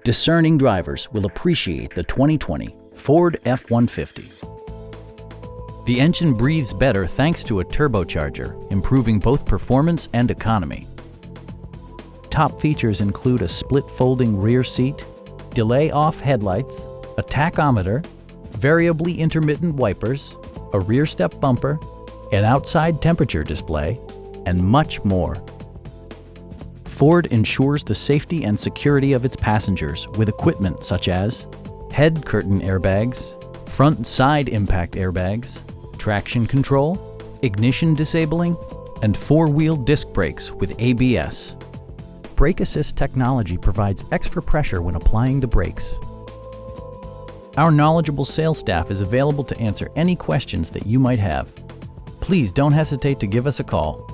Discerning drivers will appreciate the 2020 Ford F-150. The engine breathes better thanks to a turbocharger, improving both performance and economy. Top features include a split folding rear seat, delay-off headlights, a tachometer, variably intermittent wipers, a rear step bumper, an outside temperature display, and much more. Ford ensures the safety and security of its passengers with equipment such as head curtain airbags, front and side impact airbags, traction control, ignition disabling, and four-wheel disc brakes with ABS. Brake Assist technology provides extra pressure when applying the brakes. Our knowledgeable sales staff is available to answer any questions that you might have. Please don't hesitate to give us a call.